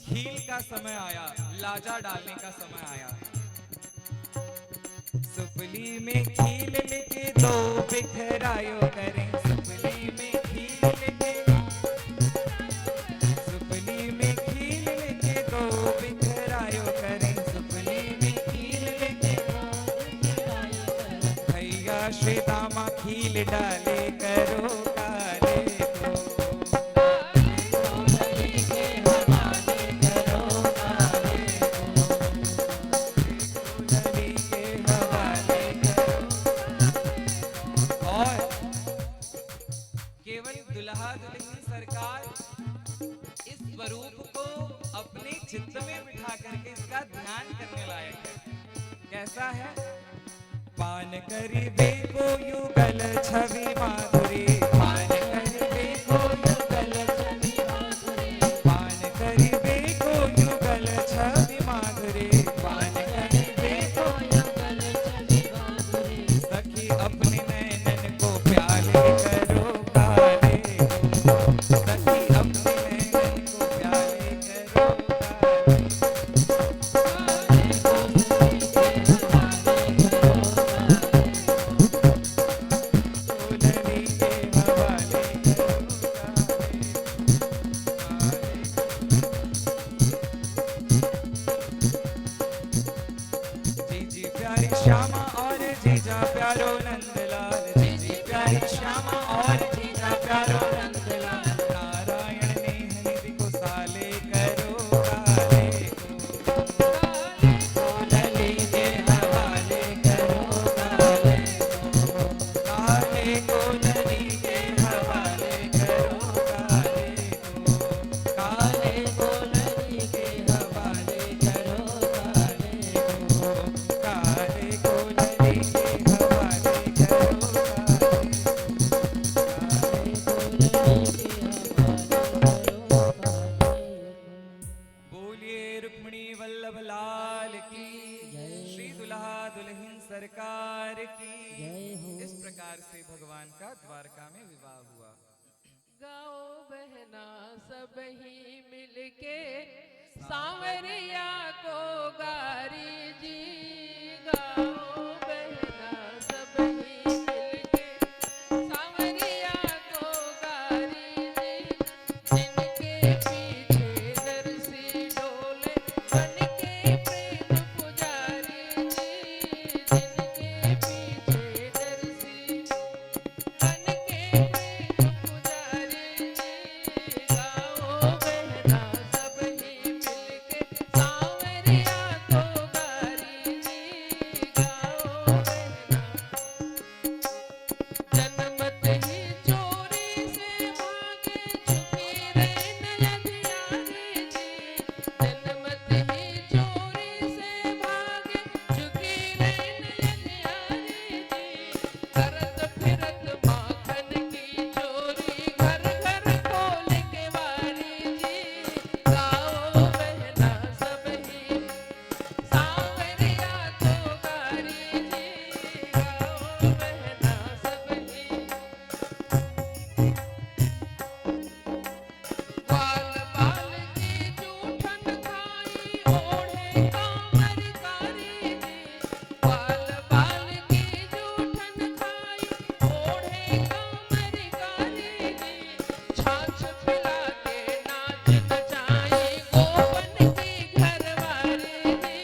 हील का समय आया, लाजा डालने का समय आया। सुपली में खील लेके दो बिखरायो करें, सुपली में खील लेके, सुपली में खील लेके दो बिखरायो करें, सुपली में खील लेके दो बिखरायो करें। भैया श्री दामा खील डाले करो काले को, काले को लड़ी के हवाले करो काले को, लड़ी के हवाले करो। और केवल दुल्हा दुल्हन सरकार इस स्वरूप को अपने चित्त में बिठा करके इसका ध्यान करने लायक है। कैसा है? पान करिबे को युगल छवि माधुरी, पान करिबे को युगल छवि माधुरी, पान करिबे को युगल छवि माधुरी, पान करिबे को युगल छवि माधुरी। सखी अपने नैनन को प्याले करो काले को, सखी अपने नैनन को प्याले करो काले को, लड़ी के हवाले जीजी प्यारी श्यामा और जीजा प्यारो नंदलाल, जीजी प्यारी श्यामा और जीजा प्यारो नंदलाल। नारायण ने निधि को साले करो काले को, काले को लड़ी के हवाले करो काले को, काले को लड़ी के हवाले करो काले को, काले को लड़ी के हवाले करो काले को, काले को लड़ी के हवाले दुल्हन सरकार की। जय हो। इस प्रकार से भगवान का द्वारका में विवाह हुआ। गाओ बहना सब ही मिलके सांवरिया को गारी जी। गाओ बहना सब ही मिलके सांवरिया को गारी जी। जिनके पीछे नरसी डोले बन के प्रेम पुजारी जी। जिनके पीछे नरसी बन के प्रेम पुजारी जी। गाओ बहना सब ही मिलके सांवरिया को गारी जी। गाओ बहना जनमत ही चोरी से भागे छुपी रे नयनयारी जी। जनमत ही चोरी से भागे छुपी रे नयनयारी जी। करत फिरत माखन की चोरी घर घर खोल के वारी जी। गाओ बहना सब ही सांवरिया को गारी जी। गाओ बहना सब ही बाल बाल की जूठन खाई ओढ़े कांवर कारी जी। बाल बाल की जूठन खाई ओढ़े कांवर कारी जी। छाछ पिला के नाच नचाई गोपन की घरवारी जी।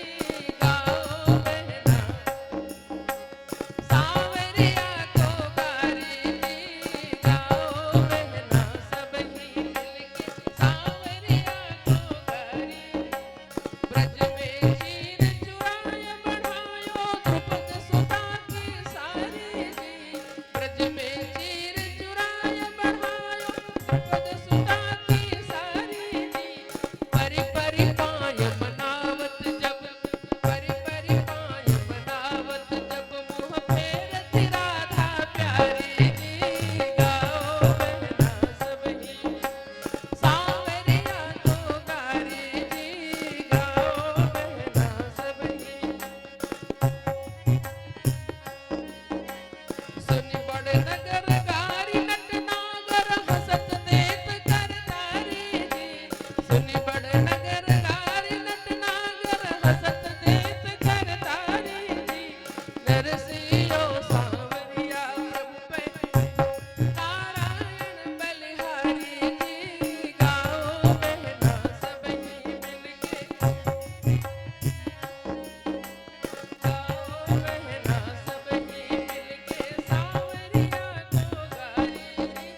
गाओ बहना सांवरिया को गारी जी। गाओ बहना सब ही मिलके सांवरिया को गारी। ब्रज में चीर चुराय बढ़ायो धुपक सुता की सारी जी। ब्रज में चीर चुराय बढ़ायो धुपक सुता की सारी जी। परि परि पाय मनावत जब परि परि पाय मनावत जब मुँह फेरत राधा प्यारी जी। गाओ बहना सब ही सांवरिया को गारी जी। गाओ बहना सब ही सुनि बड़ नगर गारी नटनागर हसत देत करतारी जी। सुनि बड़ नगर गारी नटनागर हसत देत करतारी जी। नरसिंहो सांवरिया प्रभु पे नारायण बलिहारी जी। गाओ बहना सब ही मिलके गाओ बहना सब ही मिलके सांवरिया को गारी जी।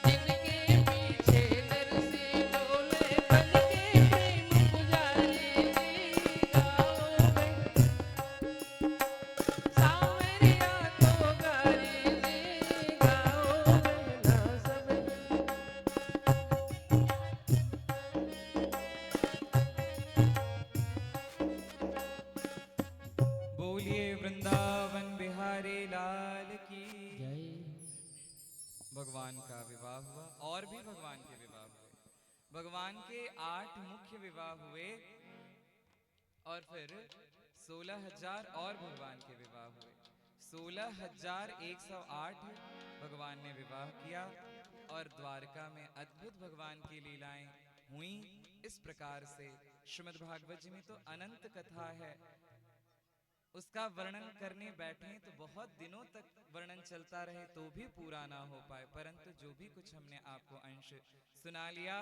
जिनके पीछे नरसी डोले बन के प्रेम पुजारी जी। गाओ बहना सांवरिया को गारी जी। गाओ बहना सब ही बोलिए वृंदावन बिहारी लाल की। जय। भगवान का विवाह हुआ और भी भगवान के विवाह हुए। भगवान के 8 मुख्य विवाह हुए और फिर 16,000 और भगवान के विवाह हुए। 16,108 भगवान ने विवाह किया और द्वारका में अद्भुत भगवान की लीलाएं हुई। इस प्रकार से श्रीमद् भागवत जी में तो अनंत कथा है। उसका वर्णन करने बैठे तो बहुत दिनों तक वर्णन चलता रहे तो भी पूरा ना हो पाए, परंतु जो भी कुछ हमने आपको अंश सुना लिया,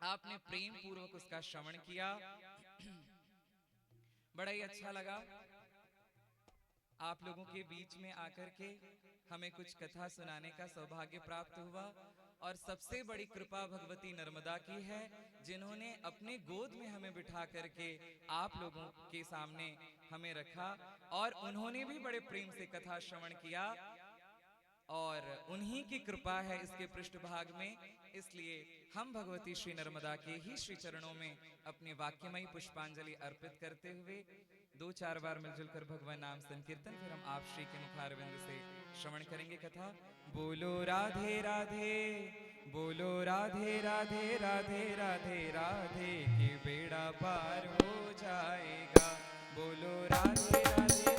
आपने प्रेम पूर्वक उसका श्रवण किया, बड़ा ही अच्छा लगा। आप लोगों के बीच में आकर के हमें कुछ कथा सुनाने का सौभाग्य प्राप्त हुआ और सबसे बड़ी कृपा भगवती नर्मदा की है, जिन्होंने अपने गोद में हमें बिठा करके आप लोगों के सामने हमें रखा और उन्होंने भी बड़े प्रेम से कथा श्रवण किया और उन्हीं की कृपा है इसके पृष्ठभाग में। इसलिए हम भगवती श्री नर्मदा के ही श्री चरणों में अपनी वाक्यमयी पुष्पांजलि अर्पित करते हुए 2-4 बार मिलजुल कर भगवान नाम संकीर्तन, फिर हम आप श्री के मुखारविंद से श्रवण करेंगे कथा। बोलो राधे राधे, बोलो राधे राधे राधे राधे राधे, कि बेड़ा पार हो जाएगा। बोलो राधे राधे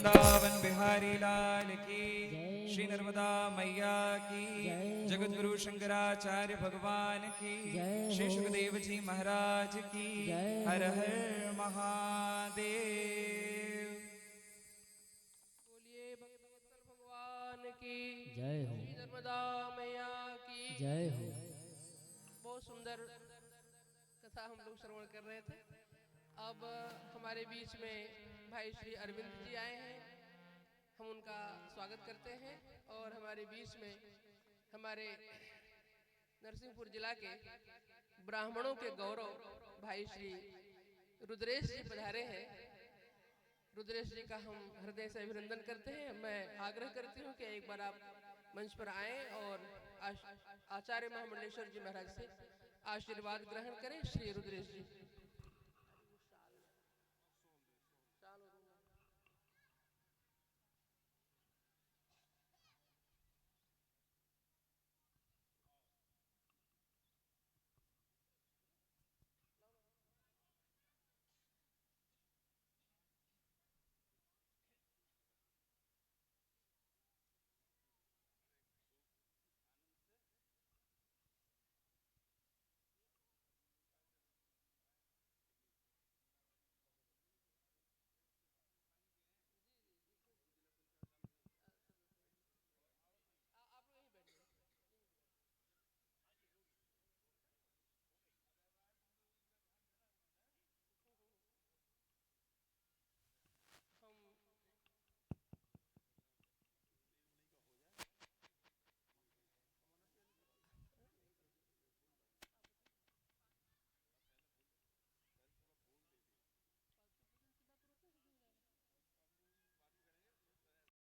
वृंदावन बिहारी लाल की, श्री नर्मदा मैया की, जगत गुरु शंकराचार्य भगवान की, श्री सुखदेव जी महाराज की। हर हर महादेव। बोलिए भक्तवत्सल भगवान की जय हो। श्री नर्मदा मैया की जय हो। बहुत सुंदर कथा हम लोग श्रवण कर रहे थे। अब हमारे बीच में भाई श्री अरविंद जी आए हैं, हम उनका स्वागत करते हैं। और हमारे बीच में हमारे नरसिंहपुर जिला के ब्राह्मणों के गौरव भाई श्री रुद्रेश जी पधारे हैं। रुद्रेश जी का हम हृदय से अभिनंदन करते हैं। मैं आग्रह करती हूँ कि एक बार आप मंच पर आएं और आचार्य महामंडलेश्वर जी महाराज से आशीर्वाद ग्रहण करें। श्री रुद्रेश जी।